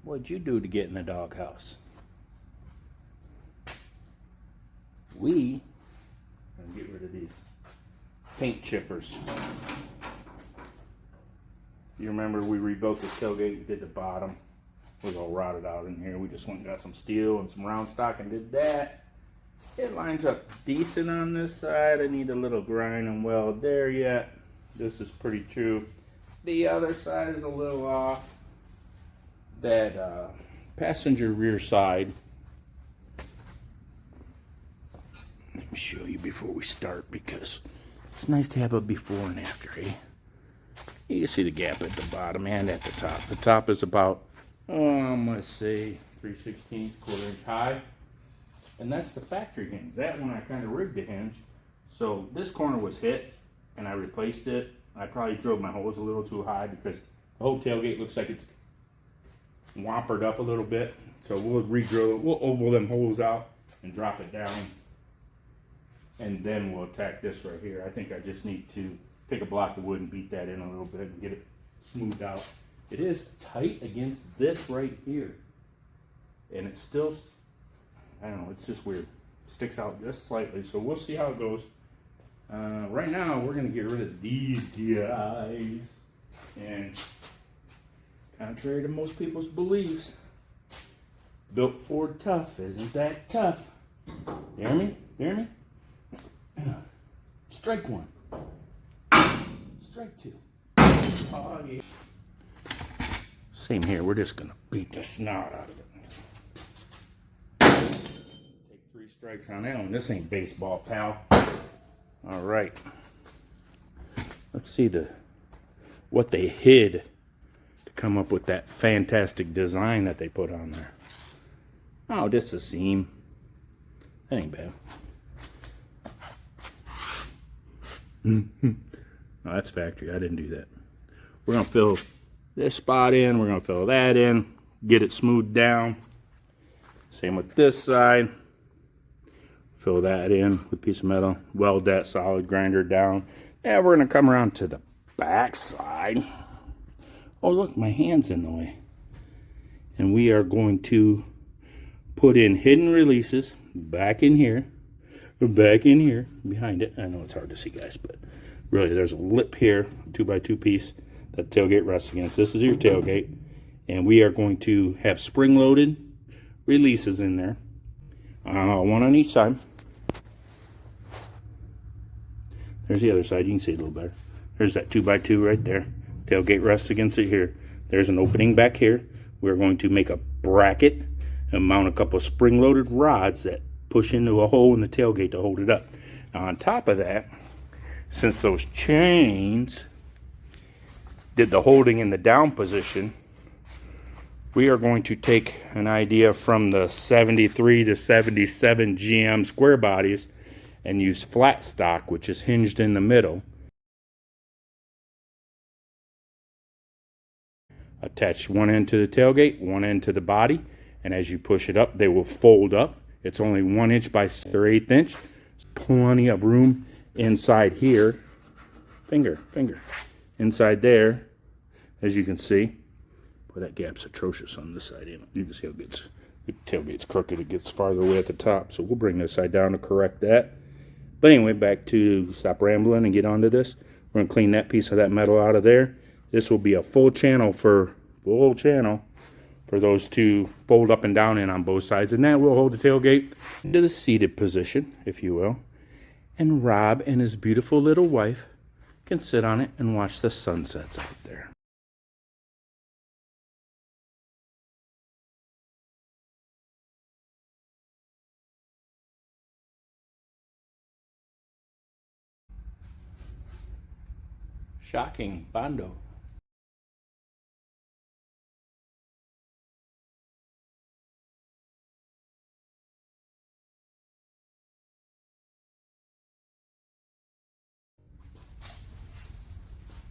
What'd you do to get in the doghouse? I'm gonna get rid of these paint chippers. You remember we rebuilt the tailgate, we did the bottom. It was all rotted out in here. We just went and got some steel and some round stock and did that. It lines up decent on this side. I need a little grind and weld there yet. This is pretty true. The other side is a little off. That passenger rear side. Let me show you before we start, because it's nice to have a before and after, eh? You can see the gap at the bottom and at the top. The top is about, I'm gonna say 3/16, quarter-inch high. And that's the factory hinge. That one I kind of rigged the hinge. So this corner was hit and I replaced it. I probably drilled my holes a little too high because the whole tailgate looks like it's whoppered up a little bit. So we'll re-drill it. We'll oval them holes out and drop it down. And then we'll attack this right here. I think I just need to take a block of wood and beat that in a little bit and get it smoothed out. It is tight against this right here. And it's still, I don't know, it's just weird. It sticks out just slightly. So we'll see how it goes. Right now, we're going to get rid of these guys. And contrary to most people's beliefs, built Ford tough isn't that tough. You hear me? You hear me? Strike one. Strike two. Oh, yeah. Same here. We're just going to beat the snot out of it. Take 3 strikes on that one. This ain't baseball, pal. All right. Let's see what they hid to come up with that fantastic design that they put on there. Oh, just a seam. That ain't bad. No, that's factory. I didn't do that. We're going to fill this spot in. We're going to fill that in. Get it smoothed down. Same with this side. Fill that in with a piece of metal. Weld that solid grinder down. And we're going to come around to the back side. Oh, look, my hand's in the way. And we are going to put in hidden releases back in here. Back in here, behind it. I know it's hard to see, guys, but really there's a lip here, 2x2 piece that tailgate rests against. This is your tailgate, and we are going to have spring-loaded releases in there, one on each side. There's the other side. You can see it a little better. There's that 2x2 right there. Tailgate rests against it here. There's an opening back here. We're going to make a bracket and mount a couple of spring-loaded rods that push into a hole in the tailgate to hold it up. Now on top of that, since those chains did the holding in the down position, we are going to take an idea from the 73 to 77 GM square bodies and use flat stock, which is hinged in the middle. Attach one end to the tailgate, one end to the body, and as you push it up, they will fold up. It's only 1 inch by 1/8 inch. There's plenty of room inside here. Finger. Inside there, as you can see. Boy, that gap's atrocious on this side. You can see how the tailgate's crooked. It gets farther away at the top. So we'll bring this side down to correct that. But anyway, back to stop rambling and get onto this. We're going to clean that piece of that metal out of there. This will be a full channel for those to fold up and down in on both sides. And that will hold the tailgate into the seated position, if you will. And Rob and his beautiful little wife can sit on it and watch the sunsets out there. Shocking, Bondo.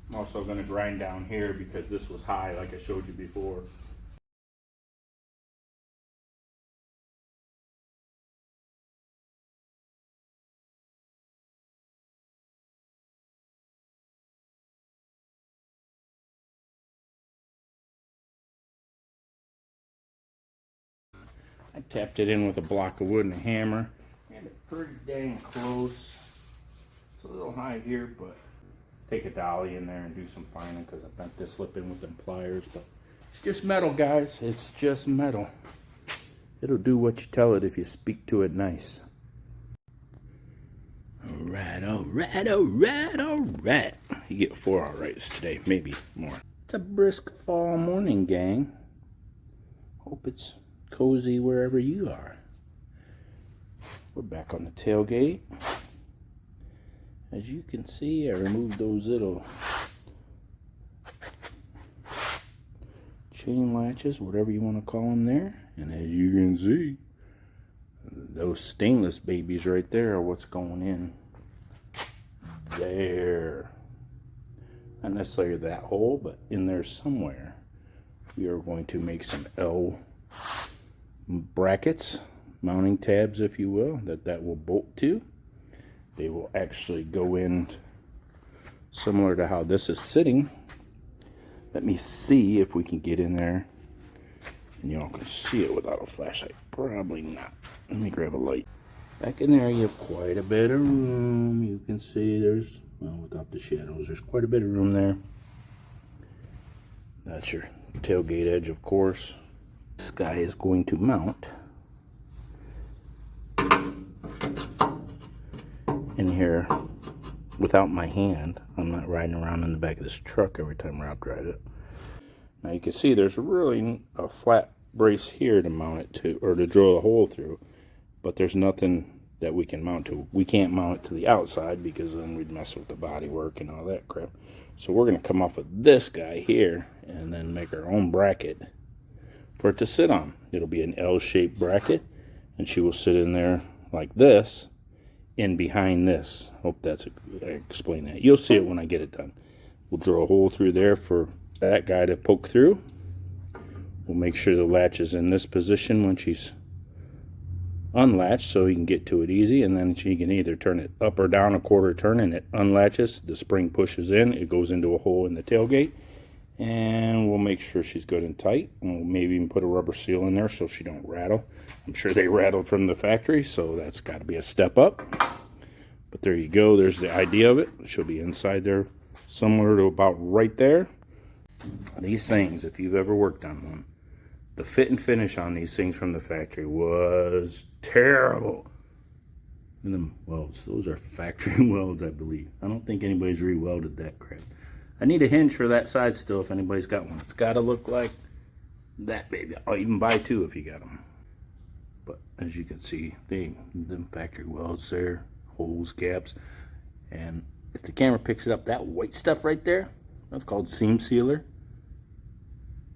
I'm also going to grind down here because this was high like I showed you before. I tapped it in with a block of wood and a hammer, and it's pretty dang close. It's a little high here, but take a dolly in there and do some fining because I bent this lip in with them pliers. But it's just metal, guys. It's just metal. It'll do what you tell it if you speak to it nice. Alright, alright, alright, alright. You get 4 alrights today, maybe more. It's a brisk fall morning, gang. Hope it's cozy wherever you are. We're back on the tailgate. As you can see, I removed those little chain latches, whatever you want to call them there. And as you can see, those stainless babies right there are what's going in there. Not necessarily that hole, but in there somewhere. We are going to make some L brackets, mounting tabs, if you will, that will bolt to. They will actually go in similar to how this is sitting. Let me see if we can get in there and y'all can see it without a flashlight. Probably not. Let me grab a light. Back in there, you have quite a bit of room. You can see there's, well, without the shadows, there's quite a bit of room there. That's your tailgate edge, of course. This guy is going to mount in here without my hand. I'm not riding around in the back of this truck every time Rob drives it. Now you can see there's really a flat brace here to mount it to, or to drill a hole through, but there's nothing that we can mount to. We can't mount it to the outside because then we'd mess with the body work and all that crap. So we're going to come off with this guy here and then make our own bracket for it to sit on. It'll be an L-shaped bracket, and she will sit in there like this, in behind this. Hope that's I explain that. You'll see it when I get it done. We'll drill a hole through there for that guy to poke through. We'll make sure the latch is in this position when she's unlatched so he can get to it easy, and then she can either turn it up or down a quarter turn and it unlatches. The spring pushes in, it goes into a hole in the tailgate, and we'll make sure she's good and tight, and we'll maybe even put a rubber seal in there so she don't rattle. I'm sure they rattled from the factory, so that's got to be a step up. But there you go, there's the idea of it. She'll be inside there somewhere to about right there. These things, if you've ever worked on one, the fit and finish on these things from the factory was terrible. And the welds, those are factory welds, I believe. I don't think anybody's re-welded that crap. I need a hinge for that side still if anybody's got one. It's got to look like that, baby. I'll even buy 2 if you got them. But as you can see, them factory welds there, holes, gaps. And if the camera picks it up, that white stuff right there, that's called seam sealer.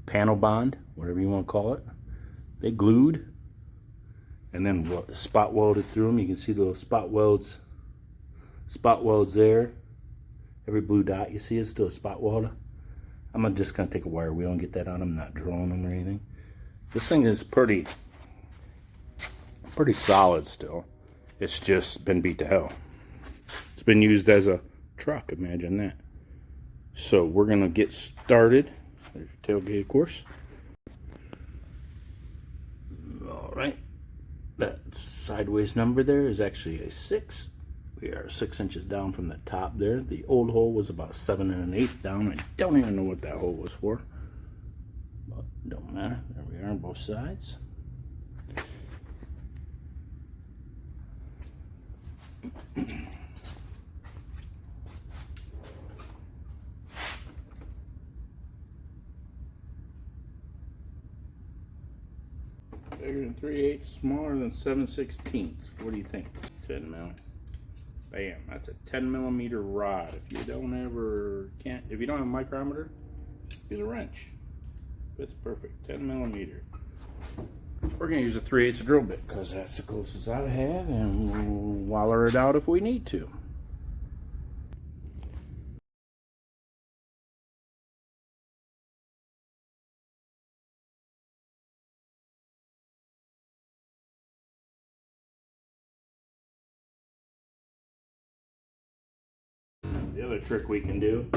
Panel bond, whatever you want to call it. They glued and then spot welded through them. You can see those spot welds there. Every blue dot you see is still a spot welder. I'm just going to take a wire wheel and get that on them, not drilling them or anything. This thing is pretty solid still. It's just been beat to hell. It's been used as a truck, imagine that. So we're going to get started. There's your tailgate, of course. All right. That sideways number there is actually a 6. We are 6 inches down from the top there. The old hole was about 7 1/8 down. I don't even know what that hole was for. But don't matter. There we are on both sides. Bigger than 3/8, smaller than 7/16. What do you think? 10 mil. Bam, that's a 10 millimeter rod. If you don't have a micrometer, use a wrench. It's perfect, 10 millimeter. We're gonna use a 3/8 drill bit because that's the closest I have, and we'll waller it out if we need to. The other trick we can do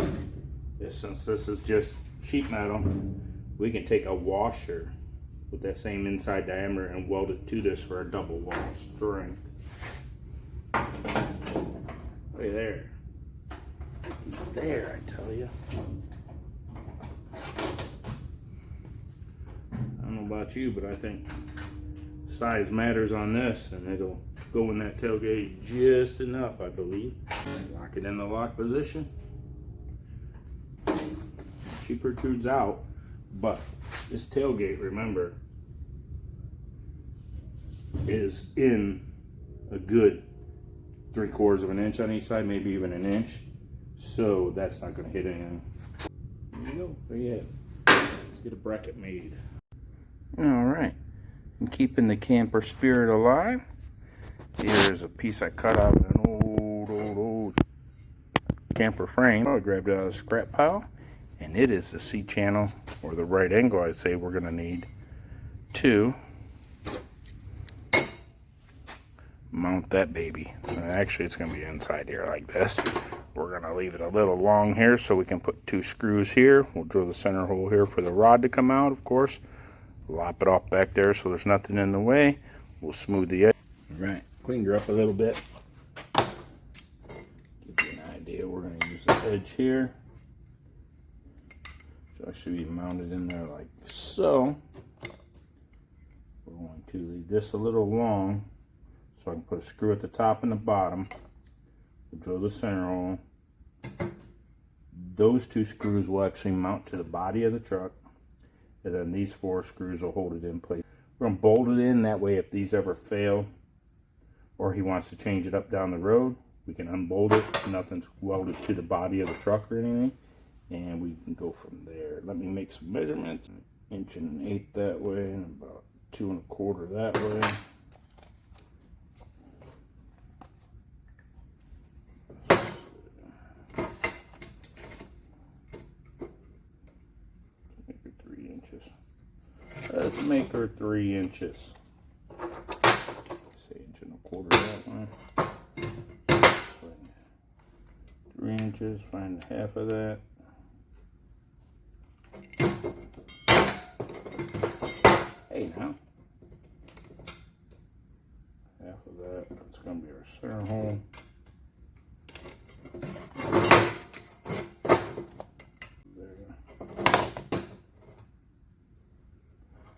is, since this is just sheet metal, we can take a washer with that same inside diameter and weld it to this for a double wall strength. Look at there. There, I tell you. I don't know about you, but I think size matters on this, and it'll go in that tailgate just enough, I believe. Lock it in the lock position. She protrudes out, but this tailgate, remember, is in a good 3/4 of an inch on each side, maybe even an inch. So that's not going to hit anything. There you go. There you have it. Let's get a bracket made. All right. And keeping the camper spirit alive, here's a piece I cut out of an old camper frame. I grabbed it out of the scrap pile, and it is the C channel, or the right angle I'd say we're going to need to mount that baby. Actually, it's going to be inside here like this. We're going to leave it a little long here so we can put 2 screws here. We'll drill the center hole here for the rod to come out, of course. Lop it off back there so there's nothing in the way. We'll smooth the edge. All right, cleaned her up a little bit. Give you an idea, we're going to use the edge here. So I should be mounted in there like so. We're going to leave this a little long so I can put a screw at the top and the bottom. We'll drill the center hole. Those 2 screws will actually mount to the body of the truck, and then these 4 screws will hold it in place. We're going to bolt it in, that way if these ever fail or he wants to change it up down the road, we can unbolt it. Nothing's welded to the body of the truck or anything, and we can go from there. Let me make some measurements. 1 1/8 that way, and about 2 1/4 that way. Let's make her 3 inches. Say 1 1/4 that way. 3 inches, find half of that. Hey now. Half of that. That's going to be our center hole.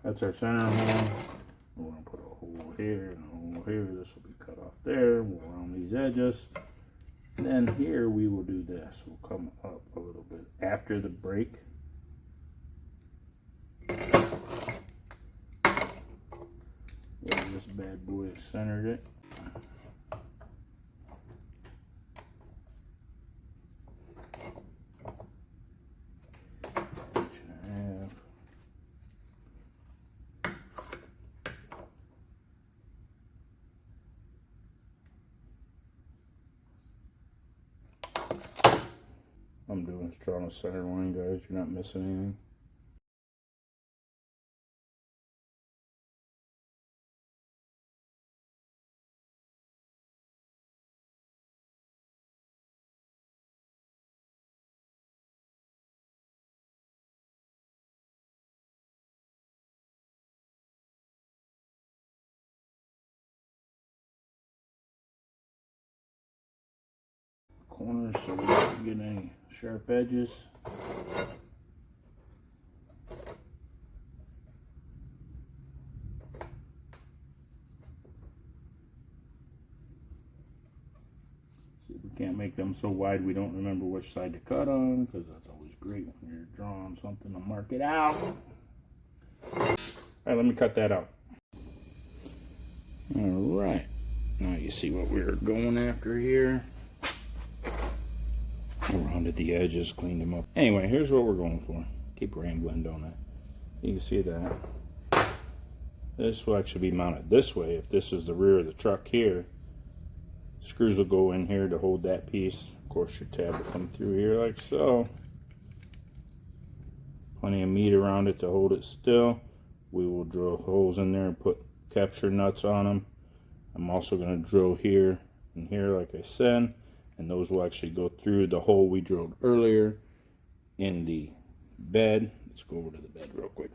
That's our center hole. We're going to put a hole here and a hole here. This will be cut off there. We'll round these edges. And then here we will do this. We'll come up a little bit after the break. Where this bad boy is centered it. I'm doing is drawing a center line, guys. You're not missing anything. Corners so we don't get any sharp edges. See, we can't make them so wide we don't remember which side to cut on, because that's always great when you're drawing something to mark it out. Alright, let me cut that out. Alright, now you see what we're going after here. Rounded the edges, cleaned them up. Anyway, here's what we're going for. Keep rambling, don't I? You can see that. This will actually be mounted this way. If this is the rear of the truck here, screws will go in here to hold that piece. Of course, your tab will come through here like so. Plenty of meat around it to hold it still. We will drill holes in there and put capture nuts on them. I'm also going to drill here and here, like I said. And those will actually go through the hole we drilled earlier in the bed. Let's go over to the bed real quick.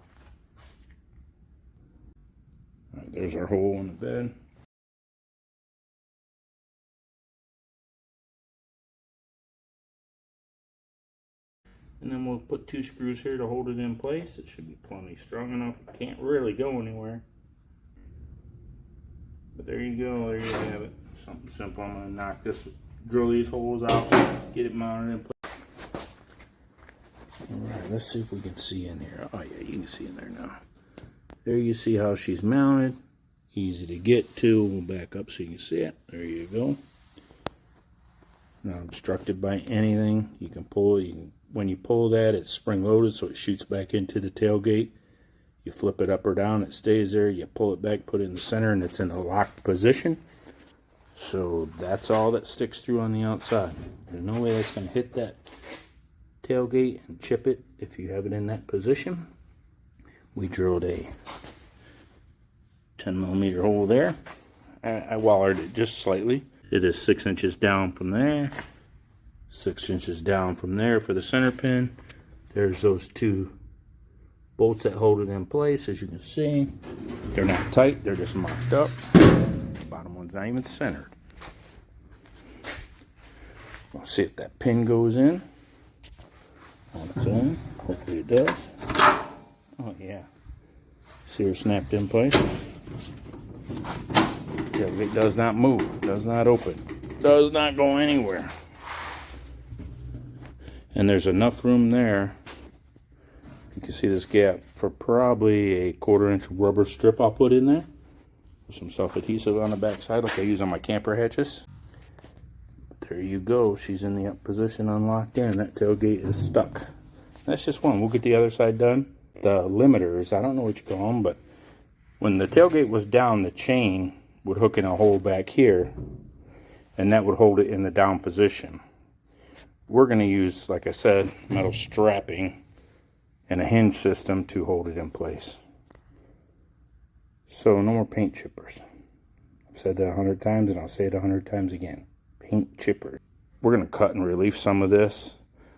Alright, there's our hole in the bed. And then we'll put 2 screws here to hold it in place. It should be plenty strong enough. It can't really go anywhere. But there you go, there you have it. Something simple. I'm going to knock this, drill these holes out, get it mounted in place. Alright, let's see if we can see in here. Oh yeah, you can see in there now. There you see how she's mounted. Easy to get to. We'll back up so you can see it. There you go. Not obstructed by anything. You can pull it. When you pull that, it's spring loaded, so it shoots back into the tailgate. You flip it up or down, it stays there. You pull it back, put it in the center, and it's in a locked position. So that's all that sticks through on the outside. There's no way that's going to hit that tailgate and chip it if you have it in that position. We drilled a 10mm hole there. I wallered it just slightly. It is 6 inches down from there, 6 inches down from there for the center pin. There's those 2 bolts that hold it in place. As you can see, they're not tight, they're just marked up. The bottom one's not even centered. We'll see if that pin goes in on its own. Hopefully it does. Oh yeah. See her snapped in place? Yeah, it does not move, does not open, does not go anywhere. And there's enough room there. You can see this gap for probably a 1/4 inch rubber strip I'll put in there. With some self-adhesive on the back side like I use on my camper hatches. There you go, she's in the up position, unlocked in. That tailgate is stuck. That's just one. We'll get the other side done. The limiters, I don't know what you call them, but when the tailgate was down, the chain would hook in a hole back here, and that would hold it in the down position. We're going to use, like I said, metal strapping and a hinge system to hold it in place. So no more paint chippers. I've said that 100 times, and I'll say it 100 times again. Paint chippers. We're going to cut and relief some of this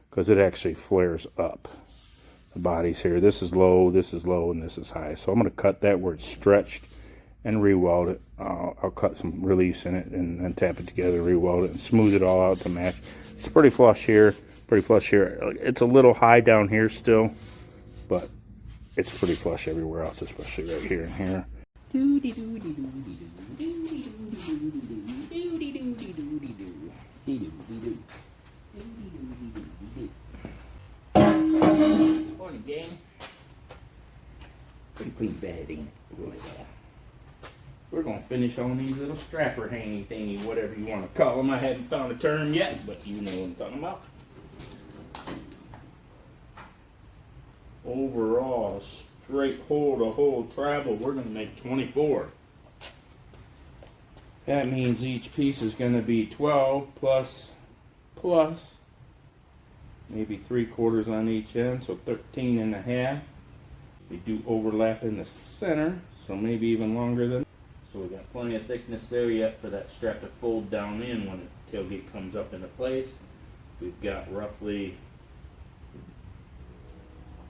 because it actually flares up. The bodies here, this is low, and this is high. So I'm going to cut that where it's stretched and re-weld it. I'll cut some reliefs in it and then tap it together, re-weld it, and smooth it all out to match. It's pretty flush here, pretty flush here. It's a little high down here still, but it's pretty flush everywhere else, especially right here and here. Morning, gang. Pretty clean bed, ain't it? Really, we're going to finish on these little strapper hangy thingy, whatever you want to call them. I haven't found a term yet, but you know what I'm talking about. Overall, straight hole to hole travel, we're going to make 24. That means each piece is going to be 12 plus maybe 3/4 on each end, so 13 and a half. They do overlap in the center, so maybe even longer than. So we got plenty of thickness there yet for that strap to fold down in when the tailgate comes up into place. We've got roughly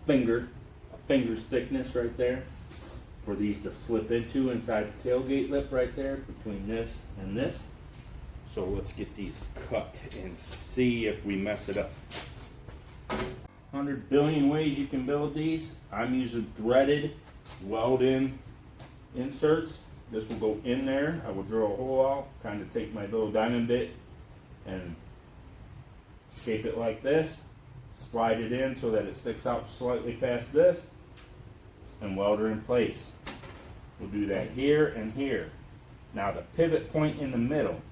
a finger's thickness right there for these to slip into inside the tailgate lip right there between this and this. So let's get these cut and see if we mess it up. 100 billion ways you can build these. I'm using threaded weld-in inserts. This will go in there. I will drill a hole out, kind of take my little diamond bit and shape it like this, slide it in so that it sticks out slightly past this, and weld her in place. We'll do that here and here. Now the pivot point in the middle,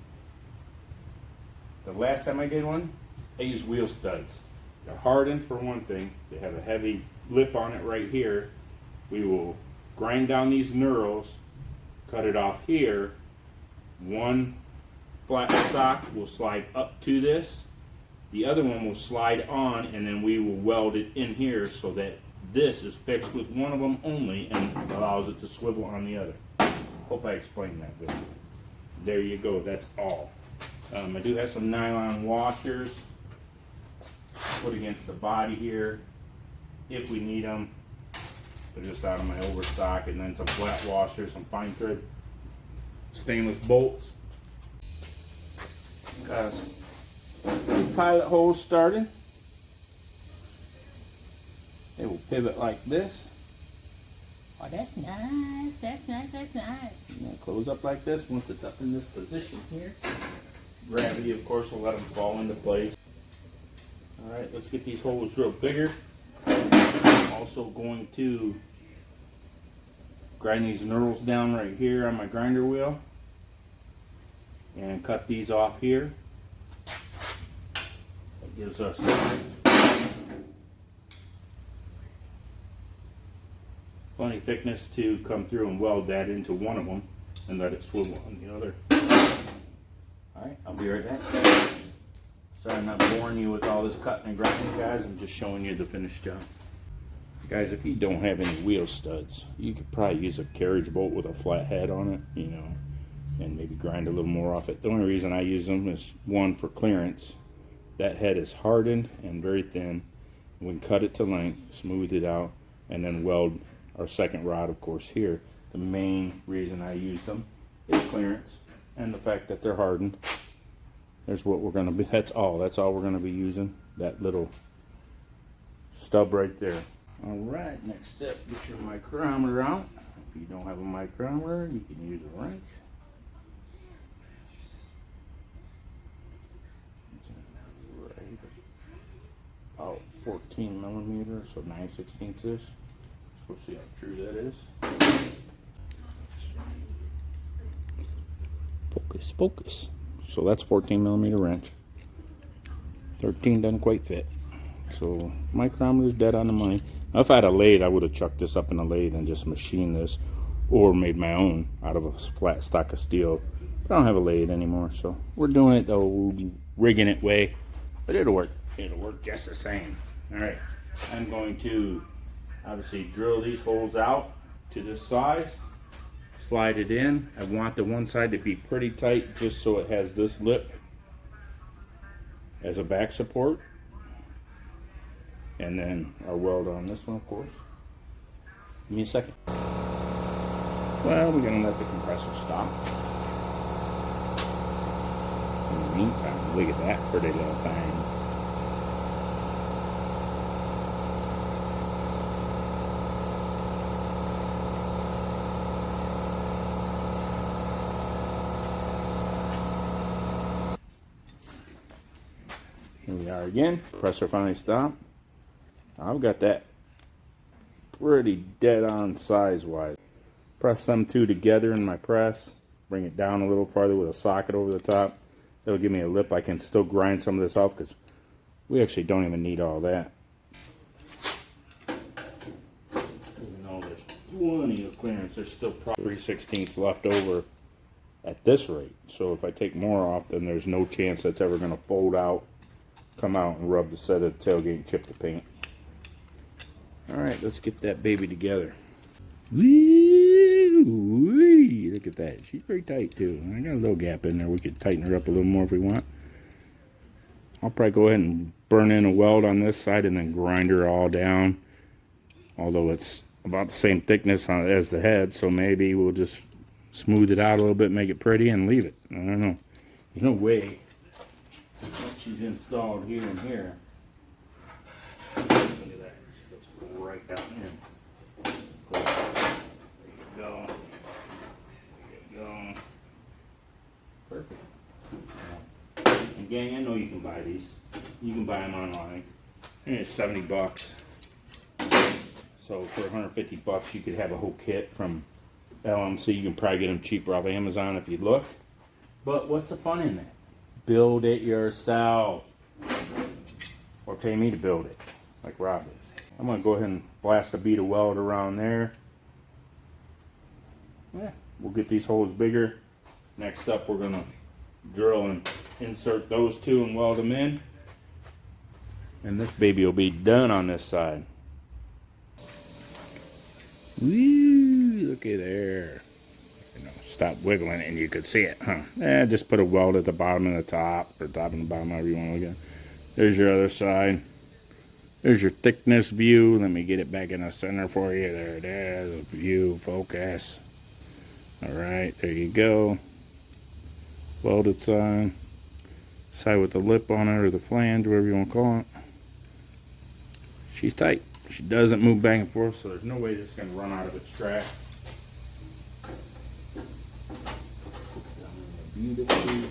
the last time I did one, I used wheel studs. They're hardened for one thing. They have a heavy lip on it right here. We will grind down these knurls, cut it off here. One flat stock will slide up to this. The other one will slide on, and then we will weld it in here so that this is fixed with one of them only and allows it to swivel on the other. Hope I explained that good. There you go, that's all. I do have some nylon washers put against the body here if we need them. They're just out of my overstock, and then some flat washers, some fine thread stainless bolts. Got a pilot hose started. It will pivot like this. Oh, that's nice. That's nice. That's nice. And then close up like this once it's up in this position here. Gravity, of course, will let them fall into place. All right, let's get these holes drilled bigger. I'm also going to grind these knurls down right here on my grinder wheel and cut these off here. That gives us plenty of thickness to come through and weld that into one of them and let it swivel on the other. Alright, I'll be right back. Sorry I'm not boring you with all this cutting and grinding, guys. I'm just showing you the finished job. Guys, if you don't have any wheel studs, you could probably use a carriage bolt with a flat head on it, you know, and maybe grind a little more off it. The only reason I use them is, one, for clearance. That head is hardened and very thin. We can cut it to length, smooth it out, and then weld our second rod, of course, here. The main reason I use them is clearance and the fact that they're hardened. There's what we're going to be, that's all we're going to be using, that little stub right there. Alright, next step, get your micrometer out. If you don't have a micrometer, you can use a wrench. Right about 14 millimeters, so 9/16 ish. We'll see how true that is. Focus, focus. So that's 14 millimeter wrench. 13 doesn't quite fit. So micrometer is dead on the money. Now, if I had a lathe, I would have chucked this up in a lathe and just machined this, or made my own out of a flat stock of steel. But I don't have a lathe anymore, so we're doing it the rigging it way. But it'll work. It'll work just the same. All right, I'm going to obviously drill these holes out to this size, slide it in. I want the one side to be pretty tight just so it has this lip as a back support. And then our weld on this one, of course. Give me a second. Well, we're gonna let the compressor stop. In the meantime, look at that pretty little thing. Here we are again. Compressor finally stopped. I've got that pretty dead on size wise. Press them two together in my press. Bring it down a little farther with a socket over the top. That'll give me a lip. I can still grind some of this off because we actually don't even need all that. Even though there's plenty of clearance, there's still probably 3/16 left over at this rate. So if I take more off, then there's no chance that's ever going to fold out, come out and rub the set of the tailgate and chip the paint. Alright, let's get that baby together. Woo-wee, look at that. She's very tight too. I got a little gap in there. We could tighten her up a little more if we want. I'll probably go ahead and burn in a weld on this side and then grind her all down. Although it's about the same thickness as the head, so maybe we'll just smooth it out a little bit, make it pretty, and leave it. I don't know. There's no way she's installed here and here. Look at that. Let's go right down in. There you go. There you go. Perfect. And gang, I know you can buy these. You can buy them online. It's 70 bucks. So for 150 bucks, you could have a whole kit from LMC. You can probably get them cheaper off Amazon if you look. But what's the fun in that? Build it yourself. Or pay me to build it, like Rob is. I'm going to go ahead and blast a bead of weld around there. Yeah, we'll get these holes bigger. Next up, we're going to drill and insert those two and weld them in. And this baby will be done on this side. Woo, looky there. You know, stop wiggling and you could see it, huh? Just put a weld at the bottom and the top, or top and the bottom, however you want to look at it. There's your other side. There's your thickness view. Let me get it back in the center for you. There it is. View, focus. Alright, there you go. Welded side. Side with the lip on it, or the flange, whatever you want to call it. She's tight. She doesn't move back and forth, so there's no way this is going to run out of its track. Sits down beautifully.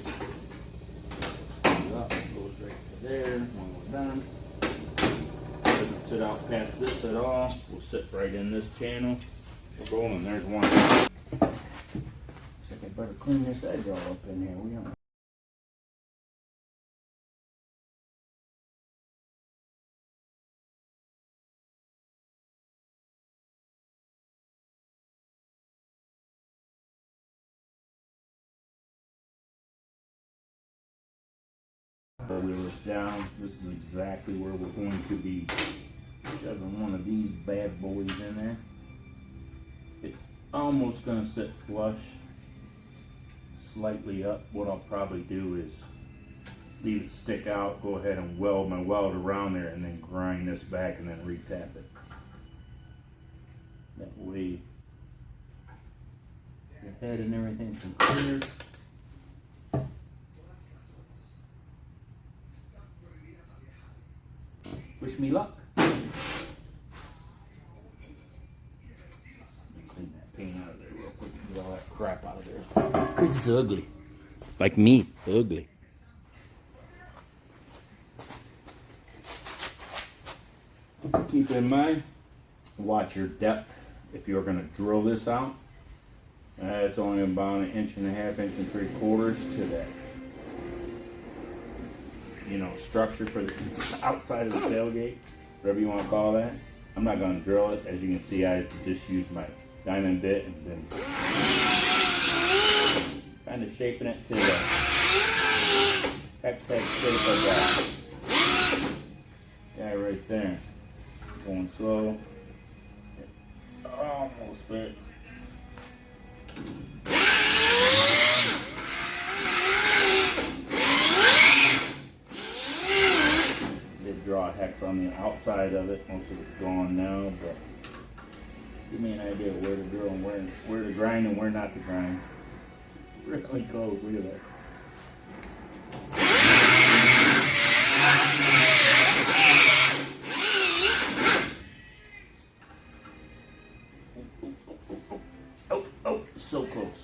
Up, goes right to there when we're done. Doesn't sit out past this at all. We'll sit right in this channel. We're rolling. There's one. Looks like I better clean this edge all up in here. We don't. Wheel this down. This is exactly where we're going to be shoving one of these bad boys in there. It's almost going to sit flush, slightly up. What I'll probably do is leave it stick out, go ahead and weld my weld around there, and then grind this back and then retap it. That way your head and everything can clear. Wish me luck. Clean that paint out of there real quick and get all that crap out of there. Because it's ugly. Like me, ugly. Keep in mind, watch your depth if you're going to drill this out. It's only about 1.5 inches, 1.75 inches to that, structure for the outside of the tailgate, whatever you want to call that. I'm not going to drill it. As you can see, I just used my diamond bit and then kind of shaping it to the X-head shape of that guy right there. Going slow. It almost fits. Draw a hex on the outside of it. Most of it's gone now, but give me an idea of where to drill and where to grind and where not to grind. Really close. Look at that. Oh, so close.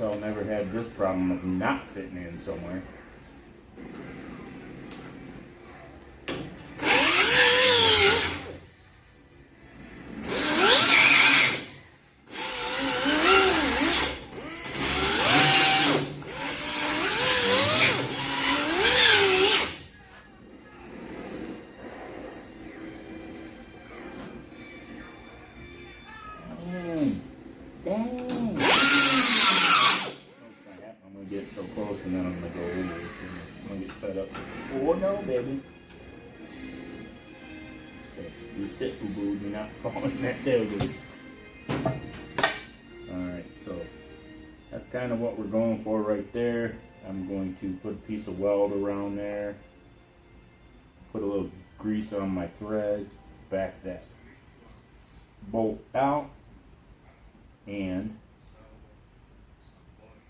I'll never have this problem of not fitting in somewhere. So close, and then I'm going to go over it. I'm going to get fed up. Oh no, baby. Okay, you sit, boo-boo. You're not falling in that tailgate. Alright, so that's kind of what we're going for right there. I'm going to put a piece of weld around there. Put a little grease on my threads. Back that bolt out. And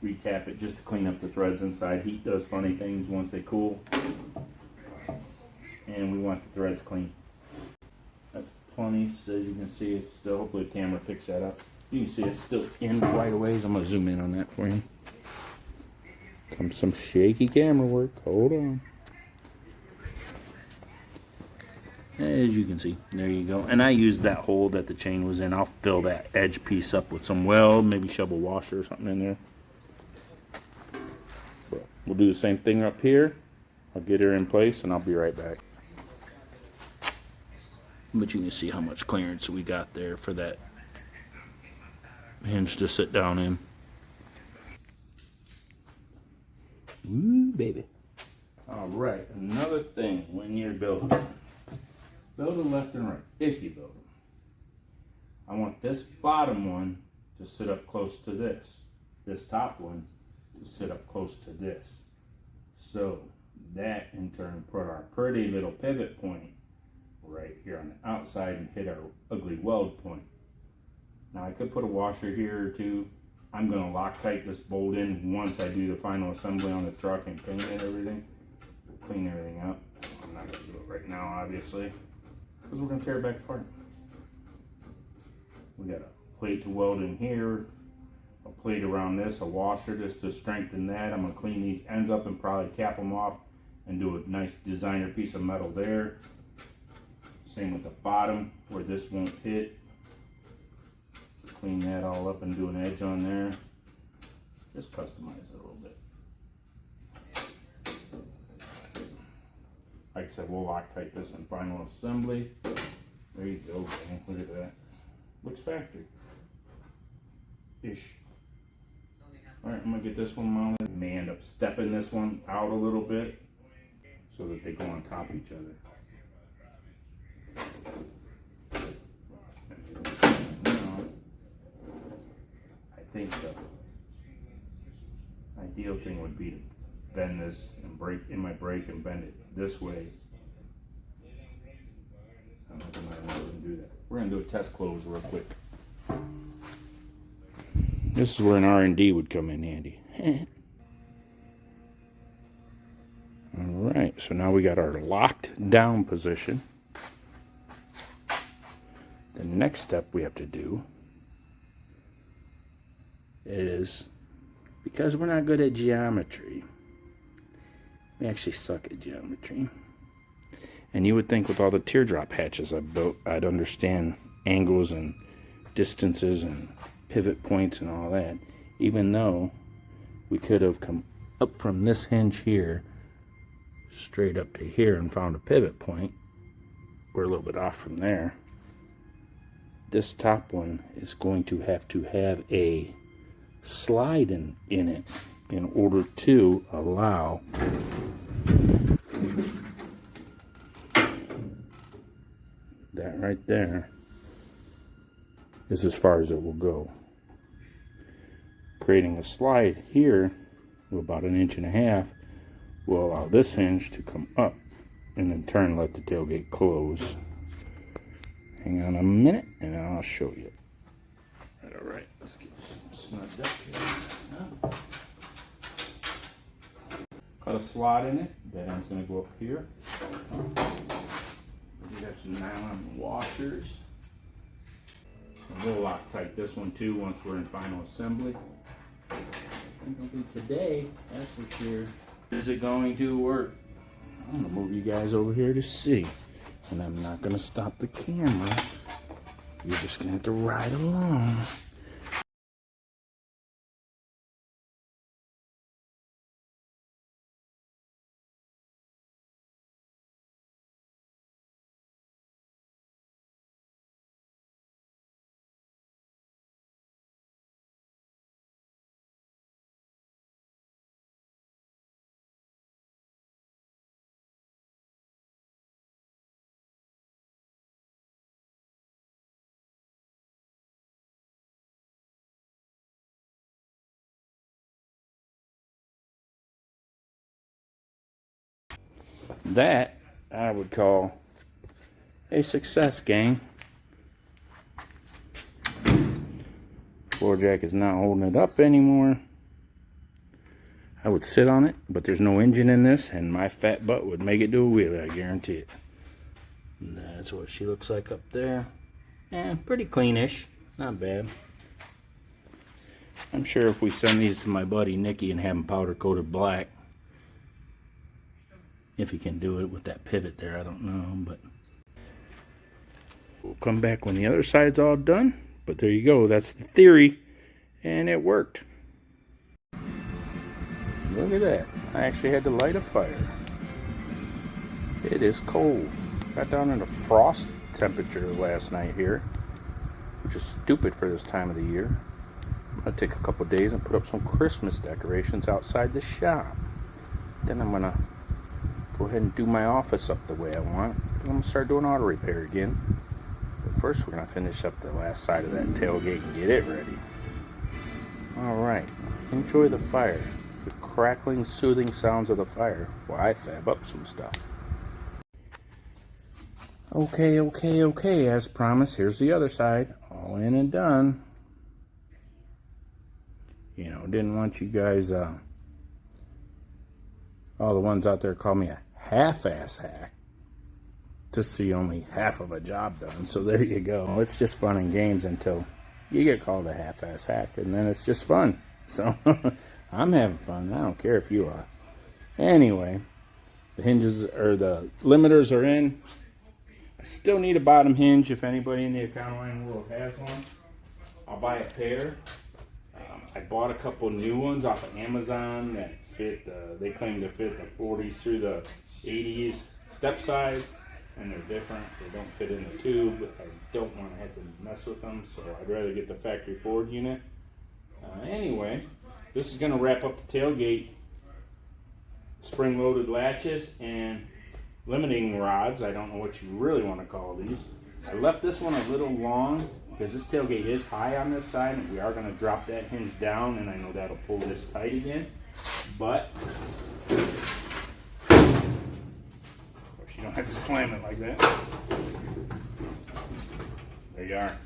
retap it just to clean up the threads inside. Heat does funny things once they cool. And we want the threads clean. That's plenty. So as you can see, it's still, hopefully the camera picks that up. You can see it's still in quite a ways. I'm going to zoom in on that for you. Comes some shaky camera work. Hold on. As you can see, there you go. And I used that hole that the chain was in. I'll fill that edge piece up with some weld, maybe shove a washer or something in there. We'll do the same thing up here. I'll get her in place and I'll be right back. But you can see how much clearance we got there for that hinge to sit down in. Woo, baby. Alright, another thing when you're building. Build it left and right, if you build them. I want this bottom one to sit up close to this. this top one to sit up close to this. So that in turn put our pretty little pivot point right here on the outside and hit our ugly weld point. Now I could put a washer here or two. I'm going to Loctite this bolt in once I do the final assembly on the truck and paint it and everything. Clean everything up. I'm not going to do it right now, obviously, because we're going to tear it back apart. We got a plate to weld in here, a plate around this, a washer just to strengthen that. I'm going to clean these ends up and probably cap them off and do a nice designer piece of metal there. Same with the bottom where this won't hit. Clean that all up and do an edge on there. Just customize it a little bit. Like I said, we'll Loctite this in final assembly. There you go, man. Look at that. Looks factory-ish. Alright, I'm going to get this one mounted. May end up stepping this one out a little bit so that they go on top of each other. I think the ideal thing would be to bend this and break in my brake and bend it this way. I don't know if I'm going to do that. We're going to do a test close real quick. This is where an R&D would come in handy. Alright, so now we got our locked down position. The next step we have to do is, because we're not good at geometry, we actually suck at geometry. And you would think with all the teardrop hatches I've built, I'd understand angles and distances and pivot points and all that. Even though we could have come up from this hinge here, straight up to here and found a pivot point. We're a little bit off from there. This top one is going to have a slide in it in order to allow that right there is as far as it will go. Creating a slide here of about 1.5 inches will allow this hinge to come up and in turn let the tailgate close. Hang on a minute and I'll show you. Alright, let's get this snugged up here. Cut a slot in it. That end's going to go up here. We have some nylon washers. We'll Loctite this one too once we're in final assembly. I think it'll be today, that's for sure. Is it going to work? I'm going to move you guys over here to see. And I'm not going to stop the camera. You're just going to have to ride along. That I would call a success, gang. Floor jack is not holding it up anymore. I would sit on it, but there's no engine in this, and my fat butt would make it do a wheelie, I guarantee it. And that's what she looks like up there. Pretty cleanish, not bad. I'm sure if we send these to my buddy Nicky and have them powder coated black, if he can do it with that pivot there, I don't know, but we'll come back when the other side's all done. But there you go, that's the theory, and it worked. Look at that. I actually had to light a fire. It is cold. Got down into frost temperatures last night here, which is stupid for this time of the year. I'm going to take a couple days and put up some Christmas decorations outside the shop. Then I'm going to go ahead and do my office up the way I want. I'm going to start doing auto repair again. But first we're going to finish up the last side of that tailgate and get it ready. Alright. enjoy the fire, the crackling, soothing sounds of the fire while I fab up some stuff. Okay, as promised, here's the other side, all in and done. You know, didn't want you guys, all the ones out there call me a half-ass hack to see only half of a job done. So there you go. It's just fun and games until you get called a half-ass hack, and then it's just fun. So I'm having fun. I don't care if you are. Anyway, the hinges or the limiters are in. I still need a bottom hinge. If anybody in the ECONOLINE world has one, I'll buy a pair. I bought a couple new ones off of Amazon that fit, they claim to fit the 40s through the 80s step size, and they're different. They don't fit in the tube. I don't want to have to mess with them, so I'd rather get the factory Ford unit. Anyway, this is going to wrap up the tailgate spring-loaded latches and limiting rods. I don't know what you really want to call these. I left this one a little long because this tailgate is high on this side, and we are going to drop that hinge down, and I know that'll pull this tight again. But of course you don't have to slam it like that. There you are.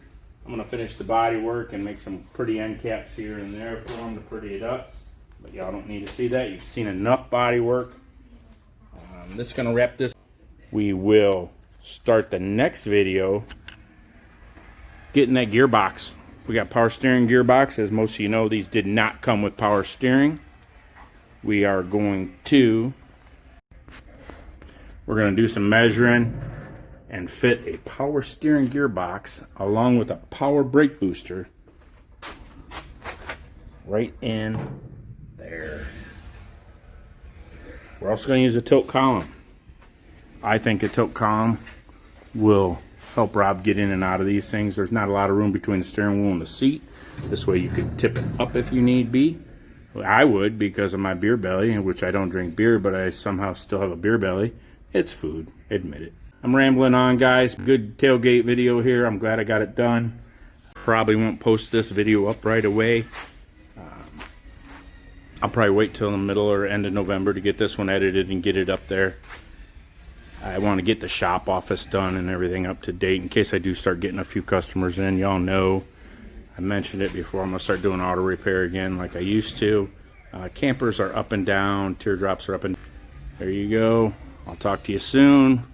I'm going to finish the body work and make some pretty end caps here and there for them to pretty it up. But y'all don't need to see that. You've seen enough body work. This is going to wrap this. We will start the next video getting that gearbox. We got power steering gearbox. As most of you know, these did not come with power steering. We're going to do some measuring and fit a power steering gearbox along with a power brake booster right in there. We're also going to use a tilt column. I think a tilt column will help Rob get in and out of these things. There's not a lot of room between the steering wheel and the seat. This way you could tip it up if you need be. I would, because of my beer belly, which I don't drink beer, but I somehow still have a beer belly. It's food, admit it. I'm rambling on, guys. Good tailgate video here. I'm glad I got it done. Probably won't post this video up right away. I'll probably wait till the middle or end of November to get this one edited and get it up there. I want to get the shop office done and everything up to date in case I do start getting a few customers in. Y'all know I mentioned it before. I'm going to start doing auto repair again like I used to. Campers are up and down. Teardrops are up and down. There you go. I'll talk to you soon.